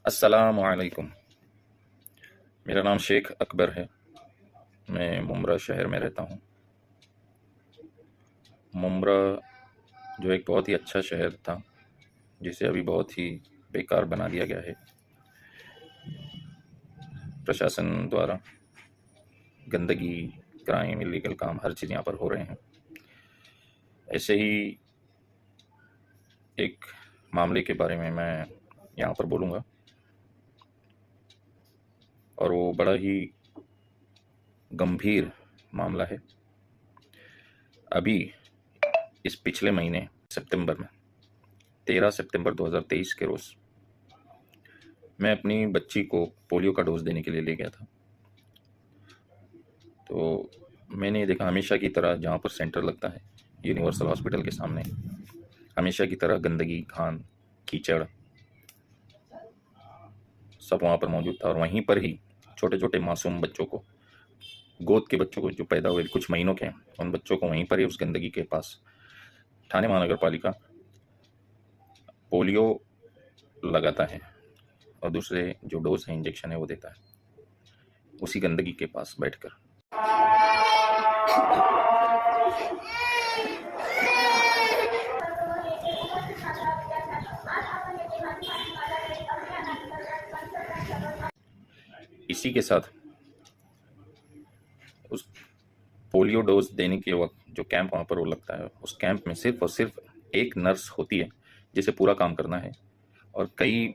अस्सलामुअलैकुम। मेरा नाम शेख अकबर है। मैं मुम्ब्रा शहर में रहता हूँ। मुम्ब्रा जो एक बहुत ही अच्छा शहर था, जिसे अभी बहुत ही बेकार बना दिया गया है प्रशासन द्वारा। गंदगी, क्राइम, इलीगल काम, हर चीज़ यहाँ पर हो रहे हैं। ऐसे ही एक मामले के बारे में मैं यहाँ पर बोलूँगा, और वो बड़ा ही गंभीर मामला है। अभी इस पिछले महीने सितंबर में 13 सितंबर 2023 के रोज़ मैं अपनी बच्ची को पोलियो का डोज देने के लिए ले गया था। तो मैंने देखा, हमेशा की तरह जहाँ पर सेंटर लगता है यूनिवर्सल हॉस्पिटल के सामने, हमेशा की तरह गंदगी, घान, कीचड़ सब वहाँ पर मौजूद था। और वहीं पर ही छोटे छोटे मासूम बच्चों को, गोद के बच्चों को जो पैदा हुए कुछ महीनों के, उन बच्चों को वहीं पर ही उस गंदगी के पास ठाणे महानगर पालिका पोलियो लगाता है और दूसरे जो डोज है, इंजेक्शन है, वो देता है उसी गंदगी के पास बैठकर। इसी के साथ उस पोलियो डोज देने के वक्त जो कैंप वहाँ पर वो लगता है, उस कैंप में सिर्फ और सिर्फ एक नर्स होती है जिसे पूरा काम करना है, और कई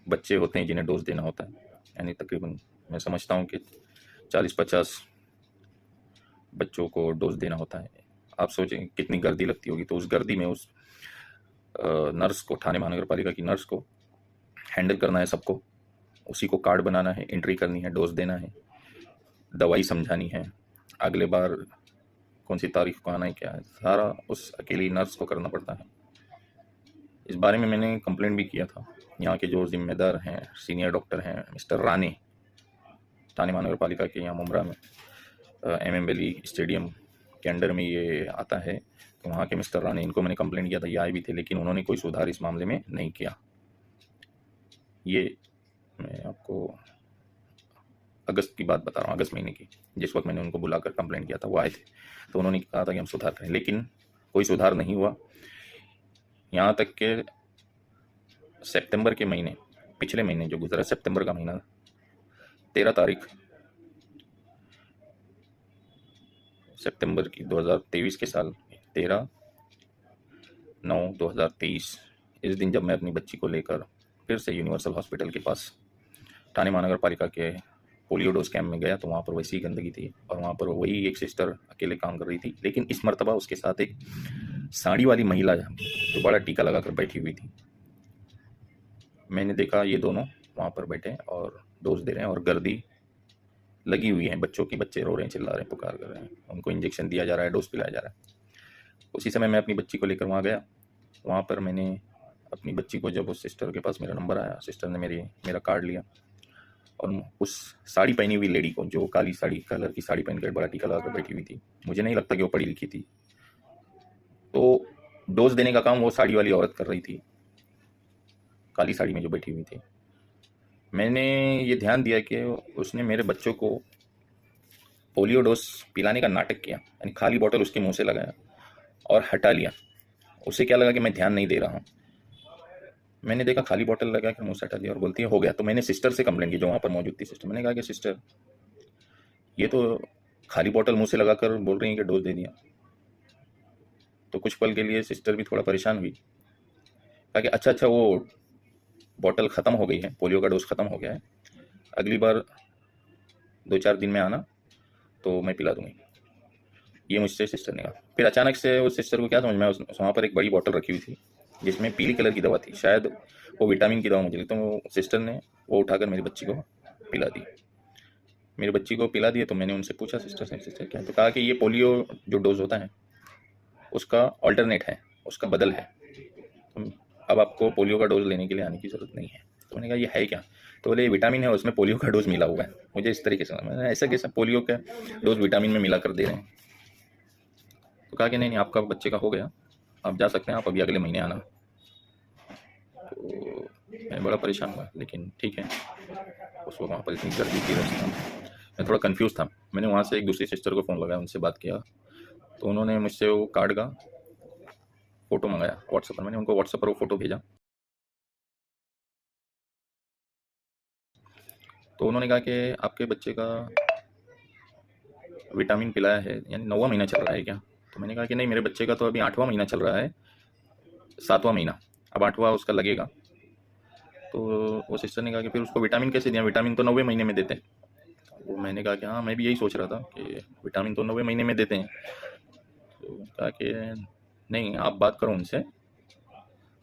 बच्चे होते हैं जिन्हें डोज देना होता है। यानी तकरीबन मैं समझता हूँ कि 40-50 बच्चों को डोज देना होता है। आप सोचें कितनी गर्दी लगती होगी। तो उस गर्दी में उस नर्स को, ठाणे महानगर पालिका की नर्स को हैंडल करना है सबको, उसी को कार्ड बनाना है, एंट्री करनी है, डोज देना है, दवाई समझानी है, अगले बार कौन सी तारीख को आना है, क्या है, सारा उस अकेली नर्स को करना पड़ता है। इस बारे में मैंने कंप्लेंट भी किया था। यहाँ के जो जिम्मेदार हैं, सीनियर डॉक्टर हैं मिस्टर राणे, ठाणे महानगर पालिका के यहाँ मुम्ब्रा में MM वैली स्टेडियम के अंडर में ये आता है। तो वहाँ के मिस्टर राणे, इनको मैंने कंप्लेंट किया था, ये आए भी थे, लेकिन उन्होंने कोई सुधार इस मामले में नहीं किया। ये मैं आपको अगस्त की बात बता रहा हूँ, अगस्त महीने की, जिस वक्त मैंने उनको बुलाकर कंप्लेंट किया था, वो आए थे। तो उन्होंने कहा था कि हम सुधार करें, लेकिन कोई सुधार नहीं हुआ। यहाँ तक के सितंबर के महीने, पिछले महीने जो गुजरा, सितंबर का महीना, 13 तारीख सितंबर की 2023 के साल, 13/9/2023, इस दिन जब मैं अपनी बच्ची को लेकर फिर से यूनिवर्सल हॉस्पिटल के पास ठाणे महानगर पालिका के पोलियो डोज कैंप में गया, तो वहाँ पर वैसी गंदगी थी और वहाँ पर वही एक सिस्टर अकेले काम कर रही थी। लेकिन इस मर्तबा उसके साथ एक साड़ी वाली महिला जो बड़ा टीका लगाकर बैठी हुई थी। मैंने देखा ये दोनों वहाँ पर बैठे और डोज दे रहे हैं, और गर्दी लगी हुई है बच्चों की, बच्चे रो रहे हैं, चिल्ला रहे हैं, पुकार कर रहे हैं, उनको इंजेक्शन दिया जा रहा है, डोज पिलाया जा रहा है। उसी समय मैं अपनी बच्ची को लेकर वहाँ गया। वहाँ पर मैंने अपनी बच्ची को, जब उस सिस्टर के पास मेरा नंबर आया, सिस्टर ने मेरा कार्ड लिया और उस साड़ी पहनी हुई लेडी को, जो काली साड़ी, कलर की साड़ी पहनकर बड़ा टीका लगाकर बैठी हुई थी, मुझे नहीं लगता कि वो पढ़ी लिखी थी, तो डोज देने का काम वो साड़ी वाली औरत कर रही थी, काली साड़ी में जो बैठी हुई थी। मैंने ये ध्यान दिया कि उसने मेरे बच्चों को पोलियो डोज पिलाने का नाटक किया, यानी खाली बोतल उसके मुंह से लगाया और हटा लिया। उसे क्या लगा कि मैं ध्यान नहीं दे रहा हूँ। मैंने देखा खाली बोतल लगा के मुंह से हटा दिया और बोलती है हो गया। तो मैंने सिस्टर से कंप्लेंट की, जो वहाँ पर मौजूद थी सिस्टर। मैंने कहा कि सिस्टर, ये तो खाली बोतल मुंह से लगाकर बोल रही है कि डोज दे दिया। तो कुछ पल के लिए सिस्टर भी थोड़ा परेशान हुई, कहा कि अच्छा, वो बोतल ख़त्म हो गई है, पोलियो का डोज ख़त्म हो गया है, अगली बार 2-4 दिन में आना तो मैं पिला दूंगी। ये मुझसे सिस्टर ने कहा। फिर अचानक से उस सिस्टर को क्या समझ में, वहाँ पर एक बड़ी बोतल रखी हुई थी जिसमें पीली कलर की दवा थी, शायद वो विटामिन की दवा मुझे, तो वो सिस्टर ने वो उठाकर मेरी बच्ची को पिला दी। मेरी बच्ची को पिला दिए तो मैंने उनसे पूछा, सिस्टर क्या है? तो कहा कि ये पोलियो जो डोज होता है उसका ऑल्टरनेट है, उसका बदल है, तो अब आपको पोलियो का डोज लेने के लिए आने की ज़रूरत नहीं है। तो मैंने कहा ये है क्या? तो बोले विटामिन है, उसमें पोलियो का डोज मिला हुआ है। मुझे इस तरीके से, मैंने ऐसा कैसा पोलियो का डोज विटामिन में मिला कर दे रहे हैं? तो कहा कि नहीं, आपका बच्चे का हो गया, आप जा सकते हैं, आप अभी अगले महीने आना। तो मैं बड़ा परेशान हुआ, लेकिन ठीक है, उस वक्त वहाँ पर इतनी गर्दी थी, रास्ता मैं थोड़ा कंफ्यूज था। मैंने वहाँ से एक दूसरी सिस्टर को फ़ोन लगाया, उनसे बात किया, तो उन्होंने मुझसे वो कार्ड का फ़ोटो मंगाया व्हाट्सएप पर। मैंने उनको व्हाट्सएप पर वो फ़ोटो भेजा, तो उन्होंने कहा कि आपके बच्चे का विटामिन पिलाया है, यानी 9वां महीना चल रहा है क्या? तो मैंने कहा कि नहीं, मेरे बच्चे का तो अभी 8वां महीना चल रहा है, 7वां महीना, अब 8वां उसका लगेगा। तो वो सिस्टर ने कहा कि फिर उसको विटामिन कैसे दिया, विटामिन तो 9वें महीने में देते हैं। वो मैंने कहा कि हाँ, मैं भी यही सोच रहा था कि विटामिन तो 9वें महीने में देते हैं। तो कहा कि नहीं, आप बात करो उनसे,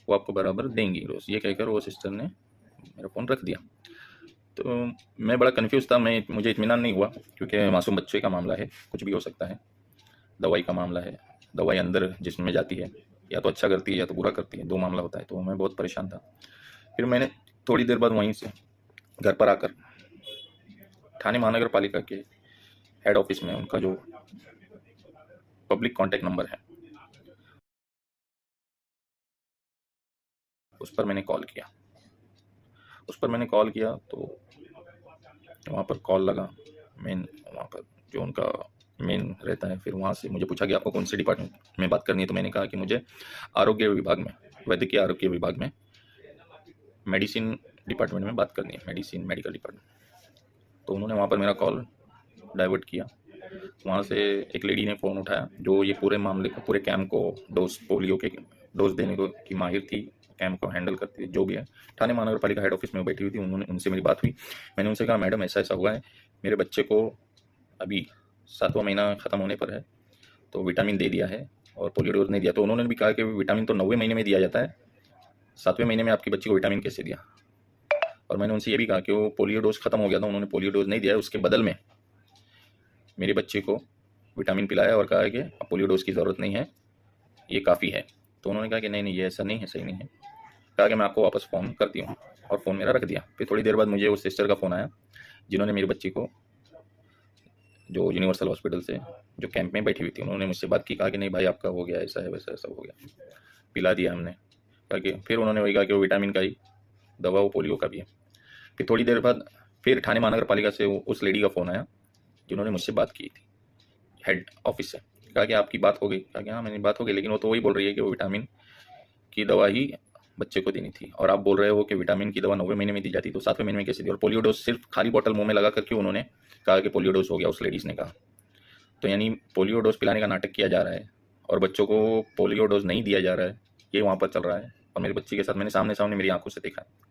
वो आपको बराबर देंगी रोज़। ये कहकर वो सिस्टर ने मेरा फ़ोन रख दिया। तो मैं बड़ा कंफ्यूज था, मुझे इत्मीनान नहीं हुआ, क्योंकि मासूम बच्चे का मामला है, कुछ भी हो सकता है। दवाई का मामला है, दवाई अंदर जिस्म में जाती है, या तो अच्छा करती है या तो बुरा करती है, 2 मामला होता है। तो मैं बहुत परेशान था। फिर मैंने थोड़ी देर बाद वहीं से घर पर आकर ठाणे महानगर पालिका के हेड ऑफिस में उनका जो पब्लिक कॉन्टैक्ट नंबर है, उस पर मैंने कॉल किया। तो वहाँ पर कॉल लगा, मेन वहाँ पर जो उनका मेन रहता है। फिर वहाँ से मुझे पूछा कि आपको कौन से डिपार्टमेंट में बात करनी है। तो मैंने कहा कि मुझे आरोग्य विभाग में, वैद्यकीय आरोग्य विभाग में, मेडिसिन डिपार्टमेंट में बात करनी है, मेडिसिन मेडिकल डिपार्टमेंट। तो उन्होंने वहाँ पर मेरा कॉल डाइवर्ट किया। वहाँ से एक लेडी ने फ़ोन उठाया, जो ये पूरे मामले को, पूरे कैंप को, डोज, पोलियो के डोज देने को की माहिर थी, कैंप को हैंडल करती थी, जो भी है। ठाणे महानगर पालिका हेड ऑफिस में वो बैठी हुई थी। उनसे मेरी बात हुई। मैंने उनसे कहा, मैडम ऐसा ऐसा हुआ है, मेरे बच्चे को अभी 7वां महीना ख़त्म होने पर है, तो विटामिन दे दिया है और पोलियो डोज नहीं दिया। तो उन्होंने भी कहा कि विटामिन तो 9वें महीने में दिया जाता है, 7वें महीने में आपकी बच्ची को विटामिन कैसे दिया? और मैंने उनसे ये भी कहा कि वो पोलियो डोज ख़त्म हो गया था, उन्होंने पोलियो डोज नहीं दिया है, उसके बदल में मेरे बच्चे को विटामिन पिलाया और कहा है कि अब पोलियो डोज की ज़रूरत नहीं है, ये काफ़ी है। तो उन्होंने कहा कि नहीं नहीं, ये ऐसा नहीं है, सही नहीं है। कहा कि मैं आपको वापस फ़ोन करती हूँ, और फ़ोन मेरा रख दिया। फिर थोड़ी देर बाद मुझे उस सिस्टर का फ़ोन आया, जिन्होंने मेरी बच्ची को, जो यूनिवर्सल हॉस्पिटल से, जो कैंप में बैठी हुई थी, उन्होंने मुझसे बात की। कहा कि नहीं भाई, आपका हो गया, ऐसा है, वैसा है, सब हो गया, पिला दिया हमने। कहा कि फिर उन्होंने वही कहा कि वो विटामिन का ही दवा, वो पोलियो का भी है। फिर थोड़ी देर बाद फिर ठाणे महानगर पालिका से उस लेडी का फ़ोन आया, जिन्होंने मुझसे बात की थी हेड ऑफिस से। कहा कि आपकी बात हो गई? कहा कि हाँ, मेरी बात हो गई, लेकिन वो तो वही बोल रही है कि वो विटामिन की दवा ही बच्चे को देनी थी, और आप बोल रहे हो कि विटामिन की दवा 9वें महीने में दी जाती, तो 7वें महीने में कैसे दी? और पोलियो डोज सिर्फ खाली बोतल मुंह में लगा करके उन्होंने कहा कि पोलियो डोज हो गया, उस लेडीज़ ने कहा। तो यानी पोलियो डोज पिलाने का नाटक किया जा रहा है, और बच्चों को पोलियो डोज नहीं दिया जा रहा है, ये वहाँ पर चल रहा है। और मेरे बच्चे के साथ मैंने सामने सामने मेरी आंखों से देखा है।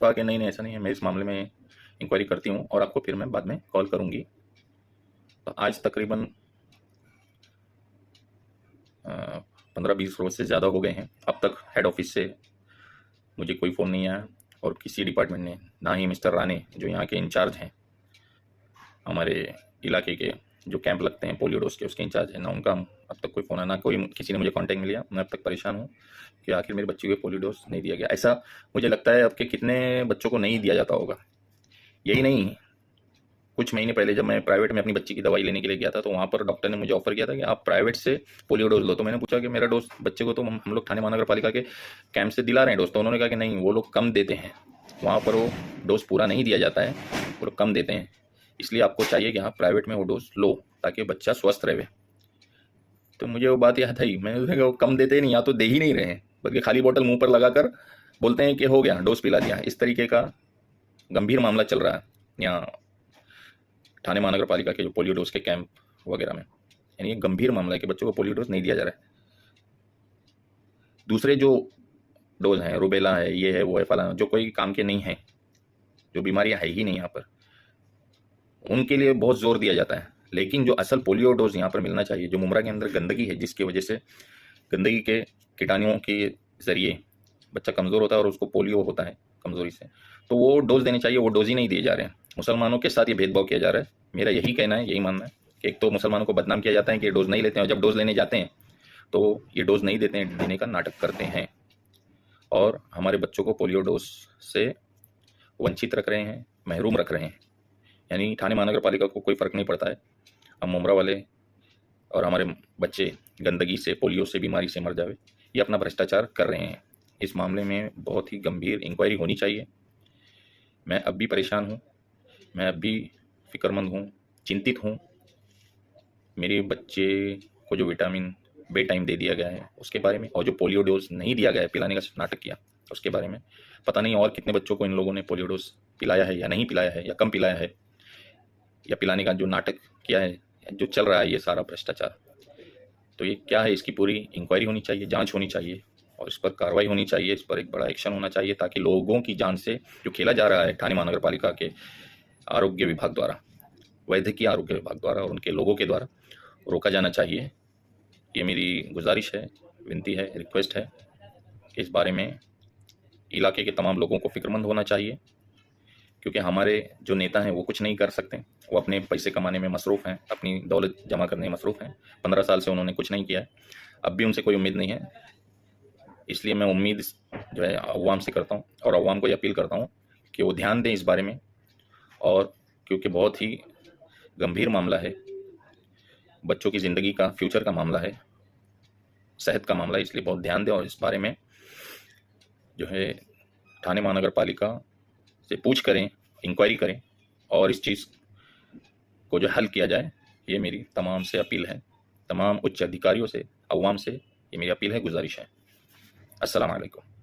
तो आके नहीं नहीं, ऐसा नहीं है, मैं इस मामले में इंक्वायरी करती हूँ और आपको फिर मैं बाद में कॉल करूँगी। तो आज तकरीबन 15-20 रोज से ज़्यादा हो गए हैं, अब तक हेड ऑफिस से मुझे कोई फ़ोन नहीं आया, और किसी डिपार्टमेंट ने, ना ही मिस्टर राणे जो यहाँ के इंचार्ज हैं, हमारे इलाके के जो कैंप लगते हैं पोलियो डोज के, उसके इंचार्ज हैं, ना उनका अब तक कोई फ़ोन आया, ना कोई किसी ने मुझे कांटेक्ट में लिया। मैं अब तक परेशान हूँ कि आखिर मेरे बच्चे को पोलियो डोज नहीं दिया गया। ऐसा मुझे लगता है अब के कितने बच्चों को नहीं दिया जाता होगा। यही नहीं, कुछ महीने पहले जब मैं प्राइवेट में अपनी बच्ची की दवाई लेने के लिए गया था, तो वहाँ पर डॉक्टर ने मुझे ऑफर किया था कि आप प्राइवेट से पोलियो डोज लो। तो मैंने पूछा कि मेरा डोज बच्चे को तो हम लोग ठाणे महानगर पालिका के कैंप से दिला रहे हैं डोज। तो उन्होंने कहा कि नहीं, वो लोग कम देते हैं, वहाँ पर वो डोज पूरा नहीं दिया जाता है, वो लोग कम देते हैं, इसलिए आपको चाहिए कि आप प्राइवेट में वो डोज लो, ताकि बच्चा स्वस्थ रहे। तो मुझे वो बात याद आई, मैंने कहा वो कम देते नहीं, या तो दे ही नहीं रहे हैं, बल्कि खाली बोतल मुंह पर लगाकर बोलते हैं कि हो गया, डोज पिला दिया। इस तरीके का गंभीर मामला चल रहा है यहाँ ठाणे महानगर पालिका के जो पोलियो डोज के कैंप वगैरह में। यानी ये गंभीर मामला है कि बच्चों को पोलियो डोज नहीं दिया जा रहा है। दूसरे जो डोज हैं, रूबेला है, ये है, वो है, फलाना, जो कोई काम के नहीं है, जो बीमारियां है ही नहीं यहाँ पर, उनके लिए बहुत जोर दिया जाता है। लेकिन जो असल पोलियो डोज यहाँ पर मिलना चाहिए, जो मुमरा के अंदर गंदगी है, जिसकी वजह से गंदगी के कीटाणुओं के जरिए बच्चा कमज़ोर होता है और उसको पोलियो होता है कमज़ोरी से, तो वो डोज देने चाहिए, वो डोज ही नहीं दिए जा रहे हैं। मुसलमानों के साथ ये भेदभाव किया जा रहा है। मेरा यही कहना है, यही मानना है कि एक तो मुसलमानों को बदनाम किया जाता है कि ये डोज नहीं लेते हैं, और जब डोज लेने जाते हैं तो ये डोज नहीं देते हैं, देने का नाटक करते हैं, और हमारे बच्चों को पोलियो डोज से वंचित रख रहे हैं, महरूम रख रहे हैं। यानी ठाणे महानगर पालिका को कोई फ़र्क नहीं पड़ता है, हम मुमरा वाले और हमारे बच्चे गंदगी से, पोलियो से, बीमारी से मर जावे, ये अपना भ्रष्टाचार कर रहे हैं। इस मामले में बहुत ही गंभीर इंक्वायरी होनी चाहिए। मैं अब भी परेशान हूँ, मैं अब भी फ़िक्रमंद हूँ, चिंतित हूँ। मेरे बच्चे को जो विटामिन बे टाइम दे दिया गया है उसके बारे में, और जो पोलियो डोज़ नहीं दिया गया है, पिलाने का नाटक किया उसके बारे में। पता नहीं और कितने बच्चों को इन लोगों ने पोलियो डोज़ पिलाया है या नहीं पिलाया है, या कम पिलाया है, या पिलाने का जो नाटक किया है, जो चल रहा है ये सारा भ्रष्टाचार। तो ये क्या है, इसकी पूरी इंक्वायरी होनी चाहिए, जांच होनी चाहिए, और इस पर कार्रवाई होनी चाहिए, इस पर एक बड़ा एक्शन होना चाहिए, ताकि लोगों की जान से जो खेला जा रहा है ठाणे महानगर पालिका के आरोग्य विभाग द्वारा, वैद्यकीय आरोग्य विभाग द्वारा और उनके लोगों के द्वारा, रोका जाना चाहिए। ये मेरी गुजारिश है, विनती है, रिक्वेस्ट है कि इस बारे में इलाके के तमाम लोगों को फिक्रमंद होना चाहिए, क्योंकि हमारे जो नेता हैं वो कुछ नहीं कर सकते। वो अपने पैसे कमाने में मसरूफ़ हैं, अपनी दौलत जमा करने में मसरूफ़ हैं। 15 साल से उन्होंने कुछ नहीं किया है, अब भी उनसे कोई उम्मीद नहीं है। इसलिए मैं उम्मीद जो है अवाम से करता हूँ, और अवाम को ये अपील करता हूँ कि वो ध्यान दें इस बारे में, और क्योंकि बहुत ही गंभीर मामला है, बच्चों की ज़िंदगी का, फ्यूचर का मामला है, सेहत का मामला है, इसलिए बहुत ध्यान दें और इस बारे में जो है ठाणे महानगर पालिका से पूछ करें, इंक्वायरी करें, और इस चीज़ को जो हल किया जाए। ये मेरी तमाम से अपील है, तमाम उच्च अधिकारियों से, अवाम से ये मेरी अपील है, गुजारिश है। अस्सलाम वालेकुम।